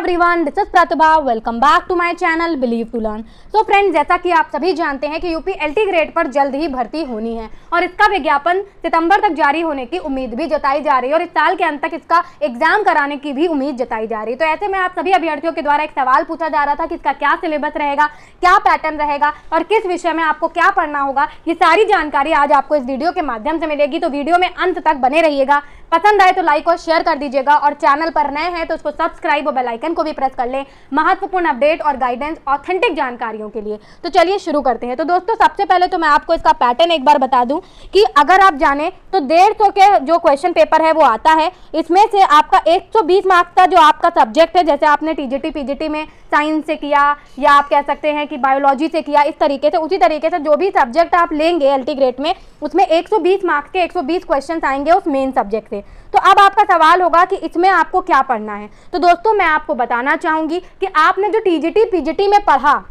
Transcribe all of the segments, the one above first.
Everyone, this is Pratibha. Welcome back to my channel believe to learn. So friends, जैसा कि आप सभी जानते हैं कि यूपी एलटी ग्रेड पर जल्द ही भर्ती होनी है और इसका विज्ञापन सितंबर तक जारी होने की उम्मीद भी जताई जा रही है और इस साल के अंत तक इसका एग्जाम कराने की भी उम्मीद जताई जा रही है। तो ऐसे में आप सभी अभ्यर्थियों के द्वारा एक सवाल पूछा जा रहा था कि इसका क्या सिलेबस रहेगा, क्या पैटर्न रहेगा और किस विषय में आपको क्या पढ़ना होगा। ये सारी जानकारी आज आपको इस वीडियो के माध्यम से मिलेगी, तो वीडियो में अंत तक बने रहिएगा। पसंद आए तो लाइक और शेयर कर दीजिएगा और चैनल पर नए हैं तो उसको सब्सक्राइब और बेल आइकन को भी प्रेस कर लें महत्वपूर्ण अपडेट और गाइडेंस ऑथेंटिक जानकारियों के लिए। तो चलिए शुरू करते हैं। तो दोस्तों, सबसे पहले तो मैं आपको इसका पैटर्न एक बार बता दूं कि अगर आप जाने तो 150 के जो क्वेश्चन पेपर है वो आता है। इसमें से आपका 120 मार्क्स का जो आपका सब्जेक्ट है, जैसे आपने टीजीटी पीजीटी में साइंस से किया या आप कह सकते हैं कि बायोलॉजी से किया, इस तरीके से उसी तरीके से जो भी सब्जेक्ट आप लेंगे एलटी ग्रेड में, उसमें 120 मार्क्स के 120 क्वेश्चन आएंगे उस मेन सब्जेक्ट से। तो अब आपका सवाल होगा कि इसमें आपको क्या पढ़ना है। तो दोस्तों, मैं आपको बताना चाहूंगी कि आपने जो टीजीटी पीजीटी में पढ़ा,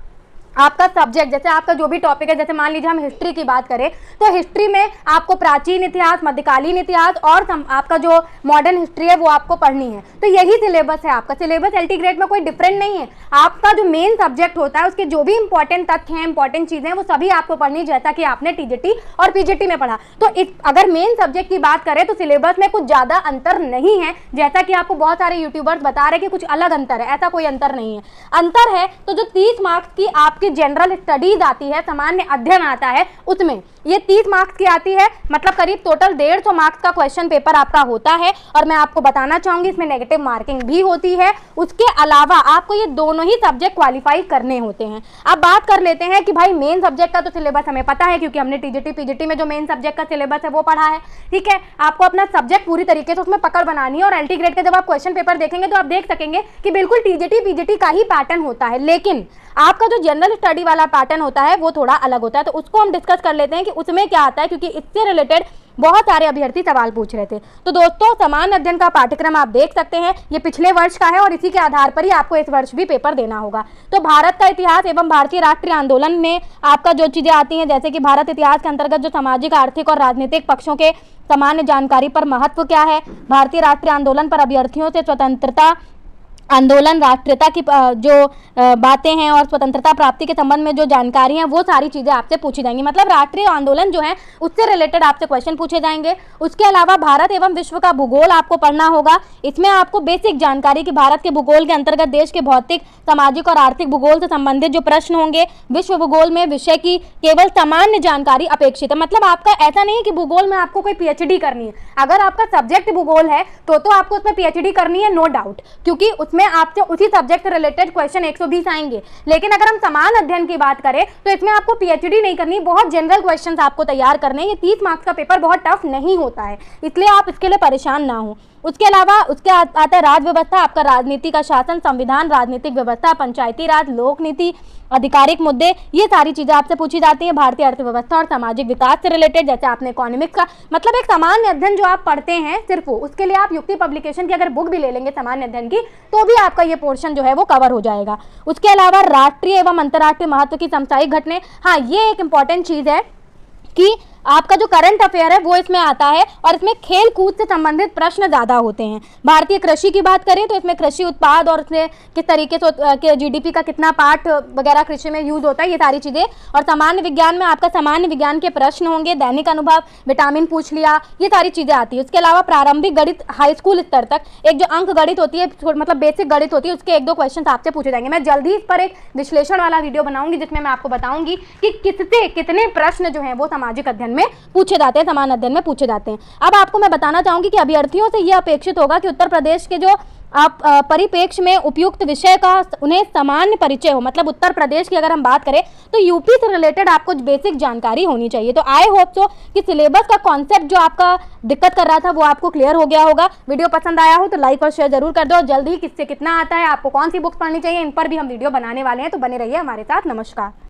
आपका सब्जेक्ट जैसे आपका जो भी टॉपिक है, जैसे मान लीजिए हम हिस्ट्री की बात करें तो हिस्ट्री में आपको प्राचीन इतिहास, मध्यकालीन इतिहास और आपका जो मॉडर्न हिस्ट्री है वो आपको पढ़नी है। तो यही सिलेबस है आपका। सिलेबस एलटी ग्रेड में कोई डिफरेंट नहीं है। आपका जो मेन सब्जेक्ट होता है उसके जो भी इंपॉर्टेंट तथ्य हैं, इंपॉर्टेंट चीजें हैं, वो सभी आपको पढ़नी, जैसा कि आपने टीजीटी और पीजीटी में पढ़ा। तो अगर मेन सब्जेक्ट की बात करें तो सिलेबस में कुछ ज्यादा अंतर नहीं है, जैसा कि आपको बहुत सारे यूट्यूबर्स बता रहे हैं कि कुछ अलग अंतर है। ऐसा कोई अंतर नहीं है। अंतर है तो जो 30 मार्क्स की आपकी जनरल स्टडीज आती है, सामान्य अध्ययन आता है, उसमें ये 30 मार्क्स की आती है, मतलब करीब टोटल 150 मार्क्स का क्वेश्चन पेपर आपका होता है। और मैं आपको बताना चाहूंगी इसमें नेगेटिव मार्किंग भी होती है। उसके अलावा आपको ये दोनों ही सब्जेक्ट क्वालिफाई करने होते हैं। अब बात कर लेते हैं कि भाई मेन सब्जेक्ट का तो सिलेबस हमें पता है, क्योंकि हमने टीजीटी पीजीटी में जो मेन सब्जेक्ट का सिलेबस है वो पढ़ा है। ठीक है, आपको अपना सब्जेक्ट पूरी तरीके से उसमें पकड़ बनानी है और एलटी ग्रेड के जब आप क्वेश्चन पेपर देखेंगे तो आप देख सकेंगे कि बिल्कुल टीजीटी पीजीटी का ही पैटर्न होता है, लेकिन आपका जो जनरल स्टडी वाला पैटर्न होता है वो थोड़ा अलग होता है। तो उसको हम डिस्कस कर लेते हैं कि उसमें क्या आता है, क्योंकि इससे रिलेटेड बहुत सारे अभ्यर्थी सवाल पूछ रहे थे। तो दोस्तों, समान अध्ययन का पाठ्यक्रम आप देख सकते हैं, ये पिछले वर्ष का है और इसी के आधार पर ही आपको इस वर्ष भी पेपर देना होगा। तो भारत का इतिहास एवं भारतीय राष्ट्रीय आंदोलन में आपका जो चीजें आती हैं, जैसे कि भारत इतिहास के अंतर्गत जो सामाजिक, आर्थिक और राजनीतिक पक्षों के सामान्य जानकारी पर महत्व क्या है, भारतीय राष्ट्रीय आंदोलन पर अभ्यर्थियों से स्वतंत्रता आंदोलन, राष्ट्रीयता की जो बातें हैं और स्वतंत्रता प्राप्ति के संबंध में जो जानकारी है, वो सारी चीज़ें आपसे पूछी जाएंगी। मतलब राष्ट्रीय आंदोलन जो है उससे रिलेटेड आपसे क्वेश्चन पूछे जाएंगे। उसके अलावा भारत एवं विश्व का भूगोल आपको पढ़ना होगा। इसमें आपको बेसिक जानकारी कि भारत के भूगोल के अंतर्गत देश के भौतिक, सामाजिक और आर्थिक भूगोल से संबंधित जो प्रश्न होंगे, विश्व भूगोल में विषय की केवल सामान्य जानकारी अपेक्षित है। मतलब आपका ऐसा नहीं है कि भूगोल में आपको कोई पीएचडी करनी है। अगर आपका सब्जेक्ट भूगोल है तो आपको उसमें पीएचडी करनी है, नो डाउट, क्योंकि उसमें आपसे उसी सब्जेक्ट से रिलेटेड क्वेश्चन 120 आएंगे। लेकिन अगर हम समान अध्ययन की बात करें तो इसमें आपको पीएचडी नहीं करनी, बहुत जनरल क्वेश्चंस आपको तैयार करने। ये 30 मार्क्स का पेपर बहुत टफ नहीं होता है, इसलिए आप इसके लिए परेशान ना हो। उसके अलावा उसके आता है राज व्यवस्था, आपका राजनीति का शासन, संविधान, राजनीतिक व्यवस्था, पंचायती राज, लोक नीति, आधिकारिक मुद्दे, ये सारी चीजें आपसे पूछी जाती हैं। भारतीय अर्थव्यवस्था और सामाजिक विकास से रिलेटेड, जैसे आपने इकोनॉमिक्स का, मतलब एक सामान्य अध्ययन जो आप पढ़ते हैं सिर्फ वो, उसके लिए आप युक्ति पब्लिकेशन की अगर बुक भी ले लेंगे सामान्य अध्ययन की, तो भी आपका ये पोर्शन जो है वो कवर हो जाएगा। उसके अलावा राष्ट्रीय एवं अंतर्राष्ट्रीय महत्व की सामयिक घटनाएं, हाँ, ये एक इंपॉर्टेंट चीज है कि आपका जो करंट अफेयर है वो इसमें आता है और इसमें खेल कूद से संबंधित प्रश्न ज़्यादा होते हैं। भारतीय कृषि की बात करें तो इसमें कृषि उत्पाद और उसमें किस तरीके से जीडीपी का कितना पार्ट वगैरह कृषि में यूज होता है, ये सारी चीज़ें। और सामान्य विज्ञान में आपका सामान्य विज्ञान के प्रश्न होंगे, दैनिक अनुभव, विटामिन पूछ लिया, ये सारी चीज़ें आती है। उसके अलावा प्रारंभिक गणित, हाई स्कूल स्तर तक एक जो अंक गणित होती है, मतलब बेसिक गणित होती है, उसके 1-2 क्वेश्चन आपसे पूछे जाएंगे। मैं जल्दी इस पर एक विश्लेषण वाला वीडियो बनाऊंगी जिसमें मैं आपको बताऊंगी कि किससे कितने प्रश्न जो है वो सामाजिक अध्ययन में पूछे जाते हैं, समान अध्ययन में पूछे जाते हैं। अब आपको मैं बताना चाहूंगी कि अभ्यर्थियों से यह अपेक्षित होगा कि उत्तर प्रदेश के जो आप परिप्रेक्ष्य में उपयुक्त विषय का उन्हें सामान्य परिचय हो। मतलब उत्तर प्रदेश की अगर हम बात करें तो यूपी से रिलेटेड आपको बेसिक जानकारी होनी चाहिए। तो आई होप सो कि सिलेबस का कॉन्सेप्ट जो आपका दिक्कत कर रहा था वो आपको क्लियर हो गया होगा। वीडियो पसंद आया हो तो लाइक और शेयर जरूर कर दो। जल्द ही किससे कितना आता है, आपको कौन सी बुक्स पढ़नी चाहिए, इन पर भी हम वीडियो बनाने वाले हैं, तो बने रहिए हमारे साथ। नमस्कार।